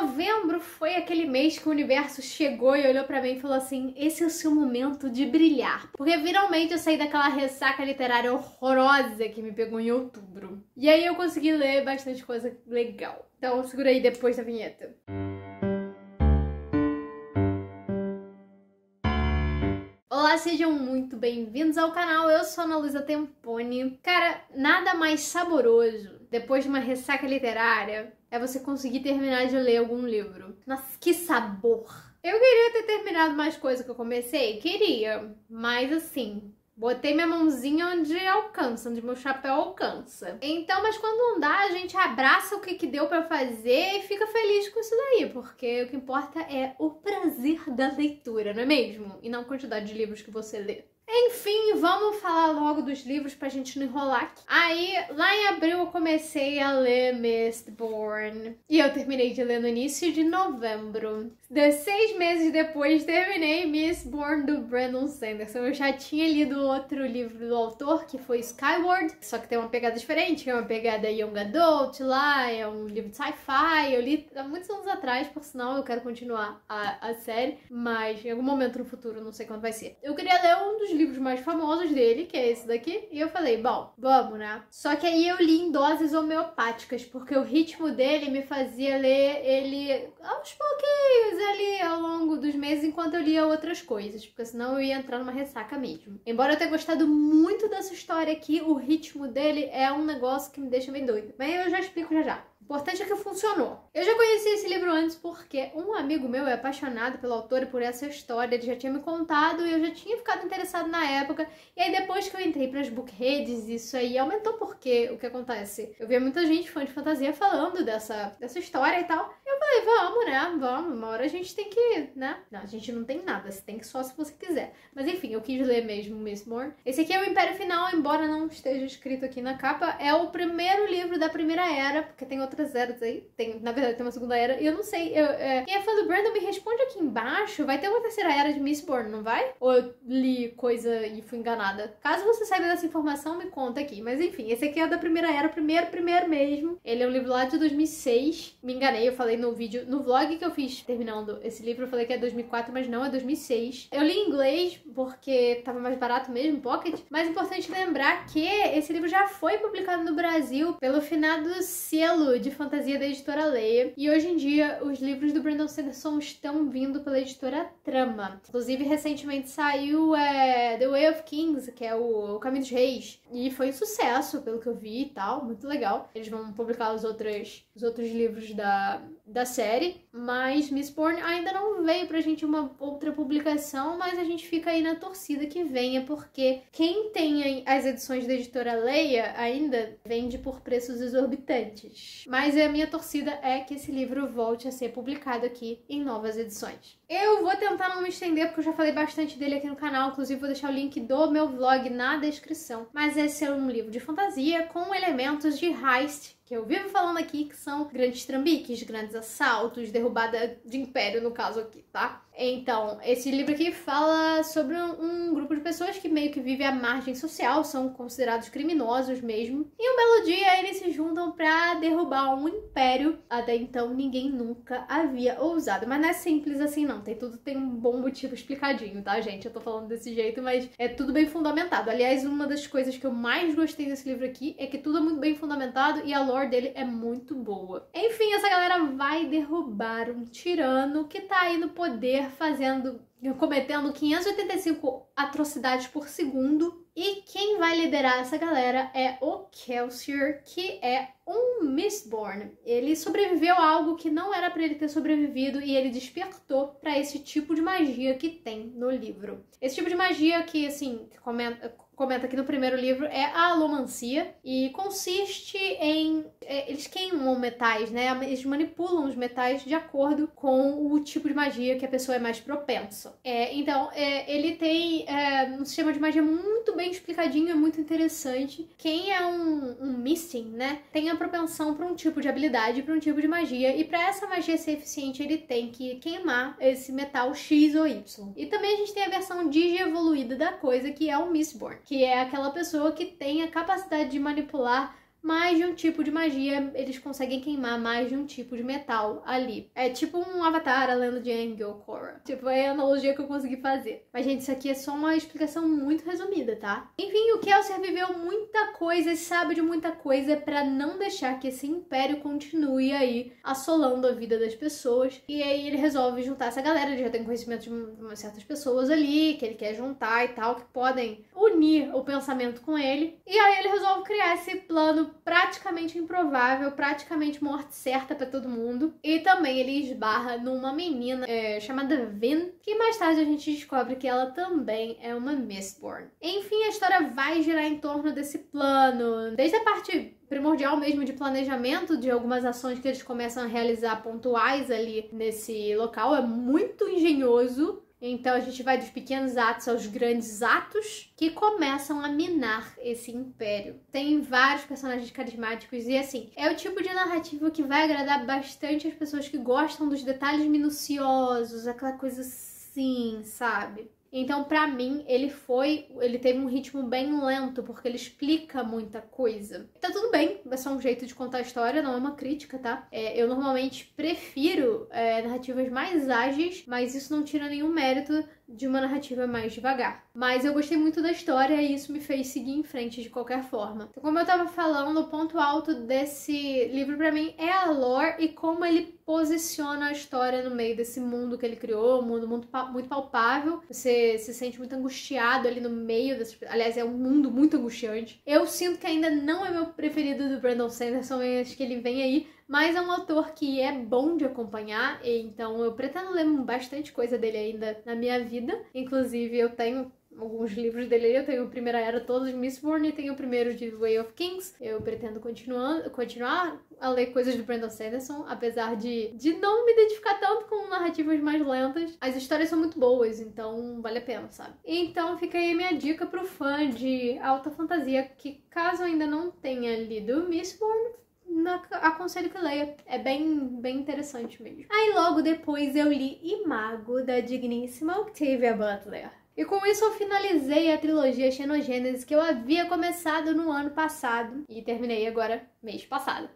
novembro foi aquele mês que o universo chegou e olhou pra mim e falou assim: esse é o seu momento de brilhar. Porque finalmente eu saí daquela ressaca literária horrorosa que me pegou em outubro. E aí eu consegui ler bastante coisa legal. Então segura aí depois da vinheta. Olá, sejam muito bem-vindos ao canal, eu sou a Ana Luísa Temponi. Cara, nada mais saboroso depois de uma ressaca literária é você conseguir terminar de ler algum livro. Nossa, que sabor! Eu queria ter terminado mais coisa que eu comecei, queria, mas assim, botei minha mãozinha onde alcança, onde meu chapéu alcança. Então, mas quando não dá, a gente abraça o que deu pra fazer e fica feliz com isso daí, porque o que importa é o prazer da leitura, não é mesmo? E não a quantidade de livros que você lê. Enfim, vamos falar logo dos livros pra gente não enrolar aqui. Aí, lá em abril eu comecei a ler Mistborn. E eu terminei de ler no início de novembro. 6 meses depois, terminei Mistborn do Brandon Sanderson. Eu já tinha lido outro livro do autor, que foi Skyward. Só que tem uma pegada diferente, que é uma pegada young adult lá, é um livro de sci-fi. Eu li há muitos anos atrás, por sinal, eu quero continuar a série. Mas em algum momento no futuro, não sei quando vai ser. Eu queria ler um dos livros mais famosos dele, que é esse daqui, e eu falei, bom, vamos, né? Só que aí eu li em doses homeopáticas, porque o ritmo dele me fazia ler ele aos pouquinhos ali ao longo dos meses, enquanto eu lia outras coisas, porque senão eu ia entrar numa ressaca mesmo. Embora eu tenha gostado muito dessa história aqui, o ritmo dele é um negócio que me deixa bem doida. Mas eu já explico já já. O importante é que funcionou. Eu já conheci esse livro antes porque um amigo meu é apaixonado pelo autor e por essa história. Ele já tinha me contado e eu já tinha ficado interessado na época. E aí depois que eu entrei pras bookreads, isso aí aumentou porque o que acontece? Eu via muita gente fã de fantasia falando dessa história e tal. Eu falei, vamos, né? Vamos. Uma hora a gente tem que, né? Não, a gente não tem nada. Você tem que só se você quiser. Mas enfim, eu quis ler mesmo Mistborn. Esse aqui é o Império Final, embora não esteja escrito aqui na capa. É o primeiro livro da Primeira Era, porque tem outras eras aí. Na verdade, tem uma segunda era. E eu não sei. Quem é fã do Brandon, me responde aqui embaixo. Vai ter uma terceira era de Mistborn, não vai? Ou eu li coisa e fui enganada? Caso você saiba dessa informação, me conta aqui. Mas enfim, esse aqui é da Primeira Era, primeiro mesmo. Ele é um livro lá de 2006. Me enganei, eu falei no vídeo, no vlog que eu fiz terminando esse livro, eu falei que é 2004, mas não, é 2006. Eu li em inglês porque tava mais barato mesmo, Pocket. Mas é importante lembrar que esse livro já foi publicado no Brasil pelo finado selo de fantasia da editora Leia. E hoje em dia, os livros do Brandon Sanderson estão vindo pela editora Trama. Inclusive, recentemente saiu The Way of Kings, que é o Caminho dos Reis. E foi um sucesso, pelo que eu vi e tal. Muito legal. Eles vão publicar os outros livros da série. Mas Mistborn ainda não veio pra gente uma outra publicação, mas a gente fica aí na torcida que venha, porque quem tem as edições da editora Leia ainda vende por preços exorbitantes. Mas a minha torcida é que esse livro volte a ser publicado aqui em novas edições. Eu vou tentar não me estender, porque eu já falei bastante dele aqui no canal, inclusive vou deixar o link do meu vlog na descrição. Mas esse é um livro de fantasia com elementos de heist, que eu vivo falando aqui, que são grandes trambiques, grandes assaltos, derrubada de império no caso aqui, tá? Então, esse livro aqui fala sobre um grupo de pessoas que meio que vive à margem social, são considerados criminosos mesmo. E um belo dia eles se juntam pra derrubar um império. Até então ninguém nunca havia ousado. Mas não é simples assim não, tem um bom motivo explicadinho, tá, gente? Eu tô falando desse jeito, mas é tudo bem fundamentado. Aliás, uma das coisas que eu mais gostei desse livro aqui é que tudo é muito bem fundamentado e a lore dele é muito boa. Enfim, essa galera vai derrubar um tirano que tá aí no poder cometendo 585 atrocidades por segundo. E quem vai liderar essa galera é o Kelsier, que é um Mistborn. Ele sobreviveu a algo que não era pra ele ter sobrevivido e ele despertou pra esse tipo de magia que tem no livro. Esse tipo de magia que, assim, comenta aqui no primeiro livro é a alomancia e consiste em... eles queimam metais, né? Eles manipulam os metais de acordo com o tipo de magia que a pessoa é mais propensa. Então, ele tem um sistema de magia muito bem explicadinho, é muito interessante. Quem é um Misting, né? Tem a propensão para um tipo de habilidade, para um tipo de magia, e para essa magia ser eficiente, ele tem que queimar esse metal X ou Y. E também a gente tem a versão digievoluída da coisa, que é o Mistborn, que é aquela pessoa que tem a capacidade de manipular mais de um tipo de magia, eles conseguem queimar mais de um tipo de metal ali. É tipo um Avatar, a lenda de Aang ou Korra. Tipo, é a analogia que eu consegui fazer. Mas, gente, isso aqui é só uma explicação muito resumida, tá? Enfim, o Kelsier viveu muita coisa e sabe de muita coisa pra não deixar que esse império continue aí assolando a vida das pessoas. E aí ele resolve juntar essa galera, ele já tem conhecimento de umas certas pessoas ali, que ele quer juntar e tal, que podem unir o pensamento com ele. E aí ele resolve criar esse plano praticamente improvável, praticamente morte certa pra todo mundo. E também ele esbarra numa menina chamada Vin, que mais tarde a gente descobre que ela também é uma Mistborn. Enfim, a história vai girar em torno desse plano, desde a parte primordial mesmo de planejamento de algumas ações que eles começam a realizar pontuais ali nesse local. É muito engenhoso. Então a gente vai dos pequenos atos aos grandes atos que começam a minar esse império. Tem vários personagens carismáticos e assim, é o tipo de narrativa que vai agradar bastante as pessoas que gostam dos detalhes minuciosos, aquela coisa assim, sabe? Então, pra mim, ele teve um ritmo bem lento, porque ele explica muita coisa. Tá tudo bem, é só um jeito de contar a história, não é uma crítica, tá? Eu normalmente prefiro narrativas mais ágeis, mas isso não tira nenhum mérito de uma narrativa mais devagar. Mas eu gostei muito da história e isso me fez seguir em frente de qualquer forma. Então, como eu tava falando, o ponto alto desse livro pra mim é a lore e como ele posiciona a história no meio desse mundo que ele criou, um mundo muito palpável. Você se sente muito angustiado ali no meio desse... Aliás, é um mundo muito angustiante. Eu sinto que ainda não é meu preferido do Brandon Sanderson, eu acho que ele vem aí, mas é um autor que é bom de acompanhar, então eu pretendo ler bastante coisa dele ainda na minha vida. Inclusive, eu tenho alguns livros dele aí, eu tenho o Primeira Era todos de Mistborn e tenho o primeiro de Way of Kings. Eu pretendo continuar a ler coisas do Brandon Sanderson, apesar de não me identificar tanto com narrativas mais lentas. As histórias são muito boas, então vale a pena, sabe? Então fica aí a minha dica pro fã de alta fantasia, que caso ainda não tenha lido Mistborn, aconselho que leia. É bem interessante mesmo. Aí logo depois eu li Imago, da digníssima Octavia Butler. E com isso eu finalizei a trilogia Xenogênesis que eu havia começado no ano passado e terminei agora mês passado.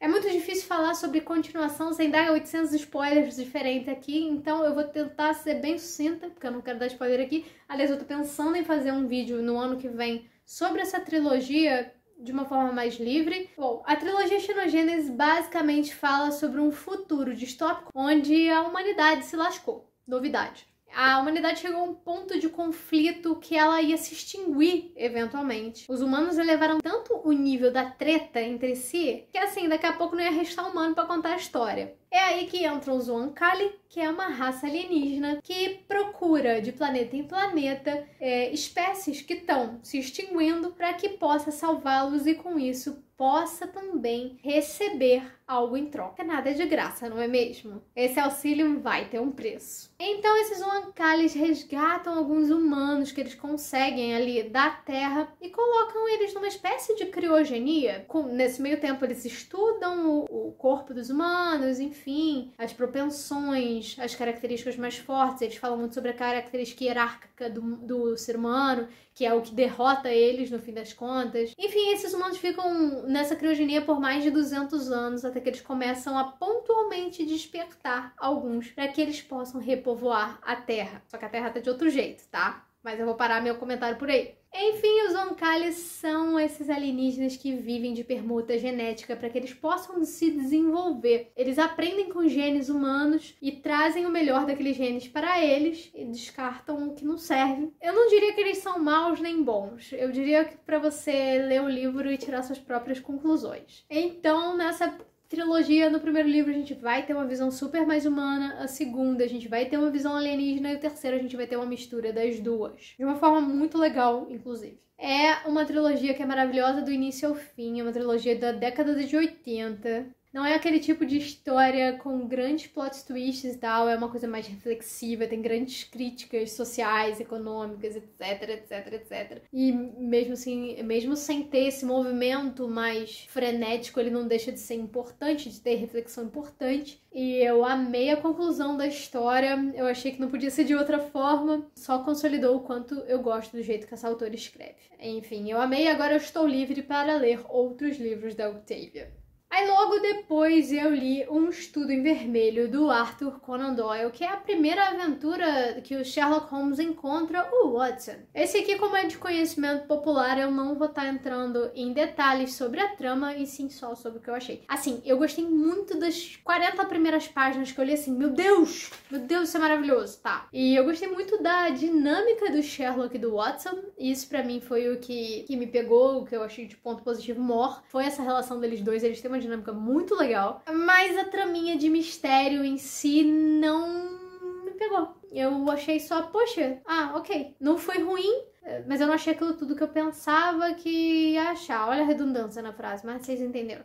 É muito difícil falar sobre continuação sem dar 800 spoilers diferentes aqui, então eu vou tentar ser bem sucinta, porque eu não quero dar spoiler aqui. Aliás, eu tô pensando em fazer um vídeo no ano que vem sobre essa trilogia de uma forma mais livre. Bom, a trilogia Xenogênesis basicamente fala sobre um futuro distópico onde a humanidade se lascou. Novidade. A humanidade chegou a um ponto de conflito que ela ia se extinguir eventualmente. Os humanos elevaram tanto o nível da treta entre si que assim, daqui a pouco não ia restar humano pra contar a história. É aí que entram os Oankali, que é uma raça alienígena que procura de planeta em planeta espécies que estão se extinguindo para que possa salvá-los e com isso possa também receber algo em troca. Nada é de graça, não é mesmo? Esse auxílio vai ter um preço. Então esses Oankalis resgatam alguns humanos que eles conseguem ali da Terra e colocam eles numa espécie de criogenia. Nesse meio tempo eles estudam o corpo dos humanos, enfim, as propensões, as características mais fortes. Eles falam muito sobre a característica hierárquica do ser humano, que é o que derrota eles no fim das contas. Enfim, esses humanos ficam nessa criogenia por mais de 200 anos, até que eles começam a pontualmente despertar alguns para que eles possam repovoar a Terra. Só que a Terra tá de outro jeito, tá? Mas eu vou parar meu comentário por aí. Enfim, os Oankali são esses alienígenas que vivem de permuta genética para que eles possam se desenvolver. Eles aprendem com genes humanos e trazem o melhor daqueles genes para eles e descartam o que não serve. Eu não diria que eles são maus nem bons. Eu diria que para você ler o livro e tirar suas próprias conclusões. Então, nessa trilogia, no primeiro livro a gente vai ter uma visão super mais humana, a segunda a gente vai ter uma visão alienígena e o terceiro a gente vai ter uma mistura das duas. De uma forma muito legal, inclusive. É uma trilogia que é maravilhosa do início ao fim, é uma trilogia da década de 80. Não é aquele tipo de história com grandes plot twists e tal, é uma coisa mais reflexiva, tem grandes críticas sociais, econômicas, etc, etc, etc. E mesmo assim, mesmo sem ter esse movimento mais frenético, ele não deixa de ser importante, de ter reflexão importante. E eu amei a conclusão da história, eu achei que não podia ser de outra forma, só consolidou o quanto eu gosto do jeito que essa autora escreve. Enfim, eu amei e agora eu estou livre para ler outros livros da Octavia. Aí logo depois eu li Um Estudo em Vermelho, do Arthur Conan Doyle, que é a primeira aventura que o Sherlock Holmes encontra o Watson. Esse aqui, como é de conhecimento popular, eu não vou estar entrando em detalhes sobre a trama, e sim só sobre o que eu achei. Assim, eu gostei muito das 40 primeiras páginas que eu li, assim, meu Deus, isso é maravilhoso, tá? E eu gostei muito da dinâmica do Sherlock e do Watson, e isso pra mim foi o que me pegou, o que eu achei de ponto positivo maior, foi essa relação deles dois, eles têm uma dinâmica muito legal, mas a traminha de mistério em si não me pegou. Eu achei só, poxa, ok, não foi ruim, mas eu não achei aquilo tudo que eu pensava que ia achar. Olha a redundância na frase, mas vocês entenderam.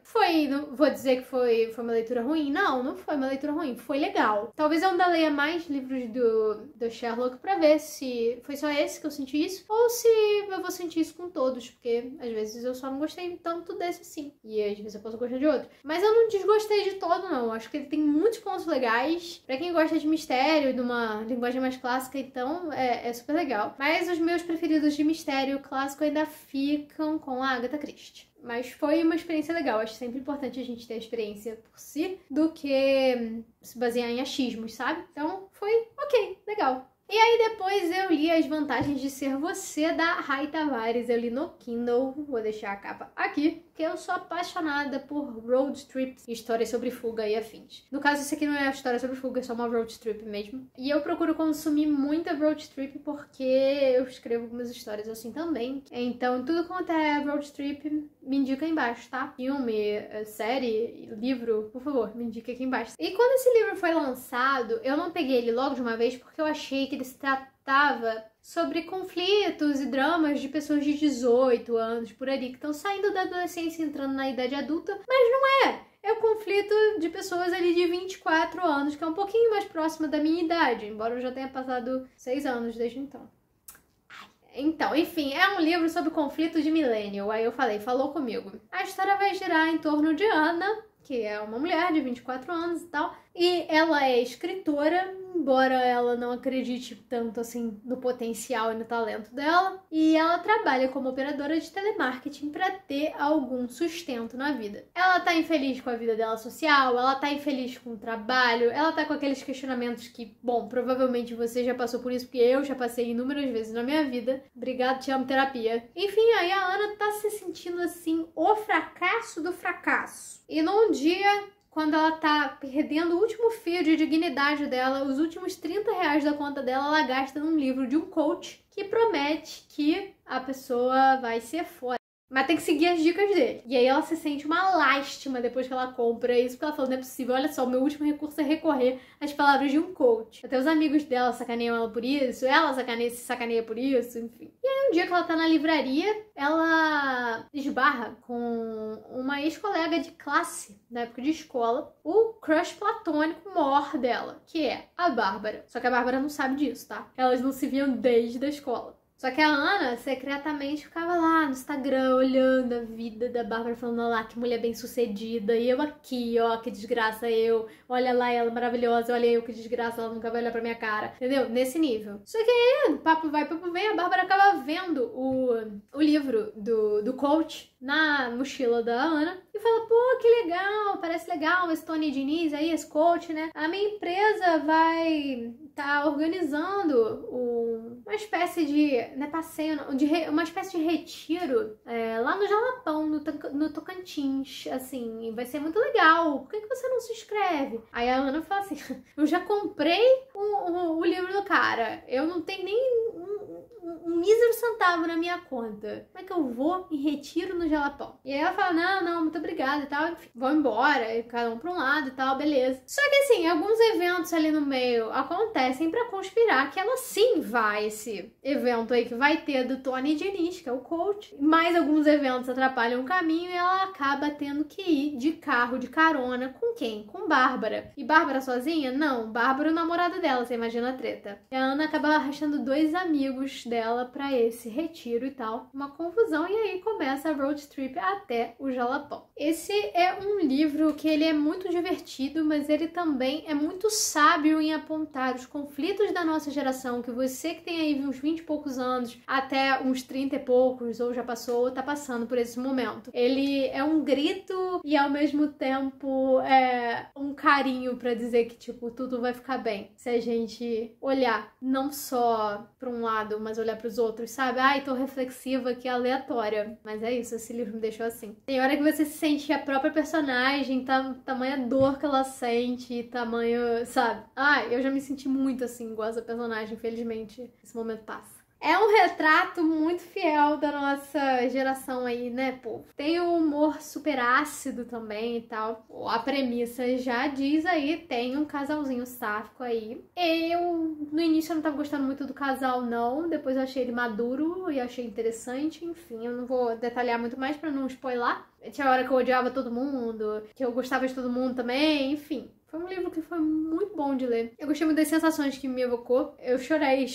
Não vou dizer que foi uma leitura ruim. Não foi uma leitura ruim. Foi legal. Talvez eu ainda leia mais livros do Sherlock pra ver se foi só esse que eu senti isso, ou se eu vou sentir isso com todos, porque às vezes eu só não gostei tanto desse assim. E às vezes eu posso gostar de outro. Mas eu não desgostei de todo, não. Acho que ele tem muitos pontos legais. Pra quem gosta de mistério, de uma linguagem mais clássica, então é super legal. Mas os meus preferidos de mistério clássico ainda ficam com a Agatha Christie. Mas foi uma experiência legal. Acho sempre importante a gente ter a experiência por si do que se basear em achismos, sabe? Então foi ok, legal. E aí depois eu li As Vantagens de Ser Você, da Rai Tavares. Eu li no Kindle, vou deixar a capa aqui, porque eu sou apaixonada por road trips, histórias sobre fuga e afins. No caso, esse aqui não é a história sobre fuga, é só uma road trip mesmo. E eu procuro consumir muita road trip porque eu escrevo algumas histórias assim também. Então, tudo quanto é road trip, me indica aí embaixo, tá? Filme, série, livro, por favor, me indica aqui embaixo. E quando esse livro foi lançado, eu não peguei ele logo de uma vez porque eu achei que ele se tratava sobre conflitos e dramas de pessoas de 18 anos, por ali, que estão saindo da adolescência e entrando na idade adulta, mas não é. É o conflito de pessoas ali de 24 anos, que é um pouquinho mais próxima da minha idade, embora eu já tenha passado 6 anos desde então. Então, enfim, é um livro sobre conflito de millennial. Aí eu falou comigo. A história vai girar em torno de Ana, que é uma mulher de 24 anos e tal, e ela é escritora, embora ela não acredite tanto assim no potencial e no talento dela, e ela trabalha como operadora de telemarketing para ter algum sustento na vida. Ela tá infeliz com a vida dela social, ela tá infeliz com o trabalho, ela tá com aqueles questionamentos que, bom, provavelmente você já passou por isso, porque eu já passei inúmeras vezes na minha vida. Obrigado, te amo, terapia. Enfim, aí a Ana tá se sentindo assim, o fracasso do fracasso. E num dia, quando ela tá perdendo o último fio de dignidade dela, os últimos 30 reais da conta dela, ela gasta num livro de um coach que promete que a pessoa vai ser foda. Mas tem que seguir as dicas dele. E aí ela se sente uma lástima depois que ela compra isso, porque ela falou, não é possível, olha só, o meu último recurso é recorrer às palavras de um coach. Até os amigos dela sacaneiam ela por isso, ela se sacaneia por isso, enfim. E aí um dia que ela tá na livraria, ela esbarra com uma ex-colega de classe, na época de escola, o crush platônico maior dela, que é a Bárbara. Só que a Bárbara não sabe disso, tá? Elas não se viam desde a escola. Só que a Ana, secretamente, ficava lá no Instagram, olhando a vida da Bárbara, falando, olha lá, que mulher bem-sucedida, e eu aqui, ó, que desgraça eu, olha lá, ela maravilhosa, olha eu, que desgraça, ela nunca vai olhar pra minha cara, entendeu? Nesse nível. Só que aí, papo vai, papo vem, a Bárbara acaba vendo o livro do coach na mochila da Ana e fala, pô, que legal, parece legal esse Tony Diniz aí, esse coach, né? A minha empresa vai tá organizando uma espécie de, não é passeio, não, uma espécie de retiro lá no Jalapão, no Tocantins, assim, vai ser muito legal, por que você não se inscreve? Aí a Ana fala assim, eu já comprei o livro do cara, eu não tenho nem um um mísero centavo na minha conta. Como é que eu vou e retiro no Jalapão? E aí ela fala, não, muito obrigada e tal. Enfim, vão embora, e cada um pra um lado e tal, beleza. Só que assim, alguns eventos ali no meio acontecem pra conspirar que ela sim vai esse evento aí que vai ter do Tony Diniz, que é o coach. Mais alguns eventos atrapalham o caminho e ela acaba tendo que ir de carro, de carona. Com quem? Com Bárbara. E Bárbara sozinha? Não, Bárbara é o namorado dela, você imagina a treta. E a Ana acaba arrastando 2 amigos dela pra esse retiro e tal. Uma confusão, e aí começa a road trip até o Jalapão. Esse é um livro que ele é muito divertido, mas ele também é muito sábio em apontar os conflitos da nossa geração, que você que tem aí uns 20 e poucos anos, até uns 30 e poucos, ou já passou, ou tá passando por esse momento. Ele é um grito e ao mesmo tempo é um carinho pra dizer que, tipo, tudo vai ficar bem. Se a gente olhar não só pra um lado, mas olhar pros outros, sabe? Ai, tô reflexiva aqui, aleatória. Mas é isso, esse livro me deixou assim. Tem hora que você se sente a própria personagem, tamanha dor que ela sente, tamanho, sabe? Ai, eu já me senti muito assim, igual essa personagem, infelizmente. Esse momento passa. É um retrato muito fiel da nossa geração aí, né, povo? Tem um humor super ácido também e tal. A premissa já diz aí, tem um casalzinho sáfico aí. No início eu não tava gostando muito do casal, não. Depois eu achei ele maduro e achei interessante. Enfim, eu não vou detalhar muito mais pra não spoiler. Tinha hora que eu odiava todo mundo, que eu gostava de todo mundo também, enfim. Foi um livro que foi muito bom de ler. Eu gostei muito das sensações que me evocou. Eu chorei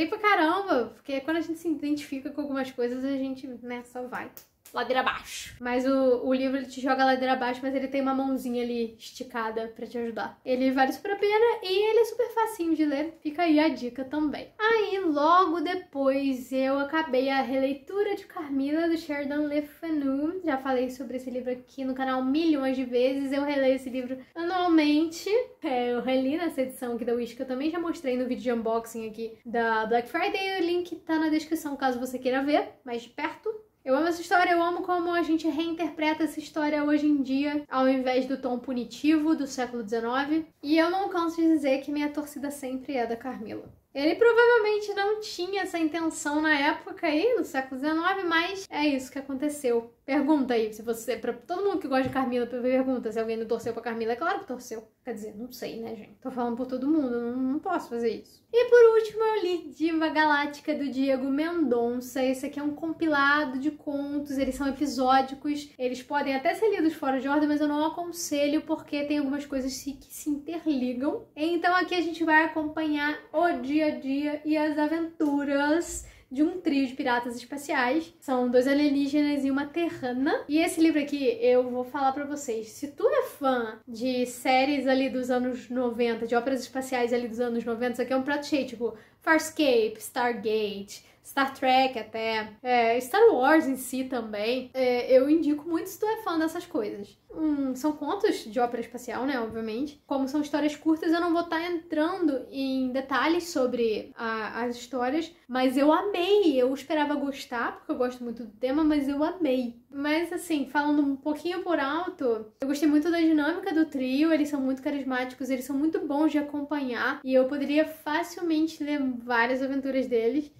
pra caramba. Porque quando a gente se identifica com algumas coisas, a gente, né, só vai ladeira abaixo. Mas o livro ele te joga ladeira abaixo, mas ele tem uma mãozinha ali esticada pra te ajudar. Ele vale super a pena e ele é super facinho de ler. Fica aí a dica também. Aí, logo depois, eu acabei a releitura de Carmila, do Sheridan Le Fanu. Já falei sobre esse livro aqui no canal milhões de vezes. Eu releio esse livro anualmente. Eu reli nessa edição aqui da Wish, que eu também já mostrei no vídeo de unboxing aqui da Black Friday. O link tá na descrição, caso você queira ver mais de perto. Eu amo essa história, eu amo como a gente reinterpreta essa história hoje em dia, ao invés do tom punitivo do século XIX. E eu não canso de dizer que minha torcida sempre é da Carmila. Ele provavelmente não tinha essa intenção na época aí, no século XIX, mas é isso que aconteceu. Pergunta aí, se você, pra todo mundo que gosta de Carmila, pergunta se alguém não torceu pra Carmila. É claro que torceu. Quer dizer, não sei, né, gente? Tô falando por todo mundo, não posso fazer isso. E por último, eu li Diva Galáctica, do Diego Mendonça. Esse aqui é um compilado de contos, eles são episódicos. Eles podem até ser lidos fora de ordem, mas eu não aconselho, porque tem algumas coisas que se interligam. Então aqui a gente vai acompanhar o dia a dia e as aventuras de um trio de piratas espaciais. São 2 alienígenas e uma terrana. E esse livro aqui, eu vou falar pra vocês. Se tu é fã de séries ali dos anos 90, de óperas espaciais ali dos anos 90, isso aqui é um prato cheio, tipo Farscape, Stargate, Star Trek até, Star Wars em si também. Eu indico muito se tu é fã dessas coisas. São contos de ópera espacial, né, obviamente. Como são histórias curtas, eu não vou estar entrando em detalhes sobre as histórias, mas eu amei. Eu esperava gostar, porque eu gosto muito do tema, mas eu amei. Mas, assim, falando um pouquinho por alto, eu gostei muito da dinâmica do trio. Eles são muito carismáticos, eles são muito bons de acompanhar, e eu poderia facilmente ler várias aventuras deles.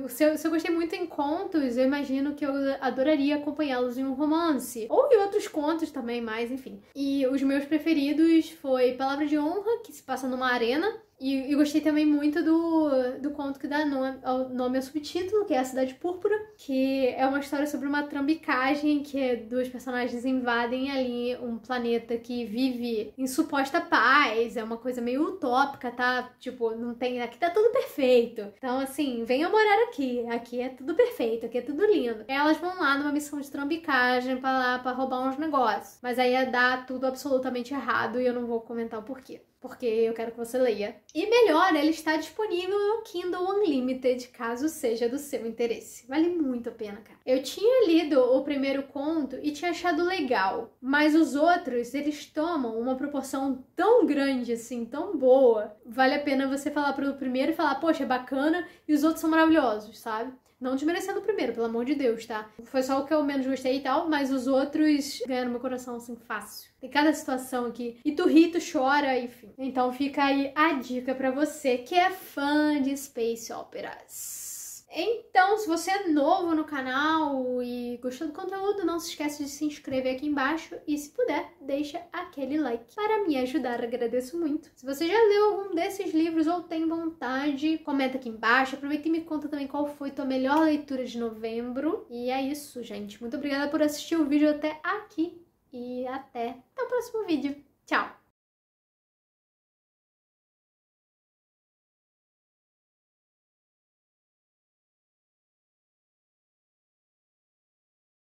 Se eu gostei muito em contos, eu imagino que eu adoraria acompanhá-los em um romance. Ou em outros contos também, mas enfim. E os meus preferidos foi Palavra de Honra, que se passa numa arena. E gostei também muito do conto que dá nome ao subtítulo, que é A Cidade Púrpura, que é uma história sobre uma trambicagem, que 2 personagens invadem ali um planeta que vive em suposta paz, é uma coisa meio utópica, tá? Tipo, não tem... Aqui tá tudo perfeito. Então, assim, venham morar aqui é tudo perfeito, aqui é tudo lindo. Elas vão lá numa missão de trambicagem pra roubar uns negócios. Mas aí ia dar tudo absolutamente errado e eu não vou comentar o porquê, porque eu quero que você leia. E melhor, ele está disponível no Kindle Unlimited, caso seja do seu interesse. Vale muito a pena, cara. Eu tinha lido o primeiro conto e tinha achado legal, mas os outros, eles tomam uma proporção tão grande, assim, tão boa. Vale a pena você falar pro primeiro e falar, poxa, é bacana, e os outros são maravilhosos, sabe? Não desmerecendo o primeiro, pelo amor de Deus, tá? Foi só o que eu menos gostei e tal, mas os outros ganharam meu coração, assim, fácil. Tem cada situação aqui. E tu ri, tu chora, enfim. Então fica aí a dica pra você que é fã de space operas. Então, se você é novo no canal e gostou do conteúdo, não se esquece de se inscrever aqui embaixo e, se puder, deixa aquele like para me ajudar, agradeço muito. Se você já leu algum desses livros ou tem vontade, comenta aqui embaixo. Aproveita e me conta também qual foi tua melhor leitura de novembro. E é isso, gente. Muito obrigada por assistir o vídeo até aqui e até o próximo vídeo. Tchau!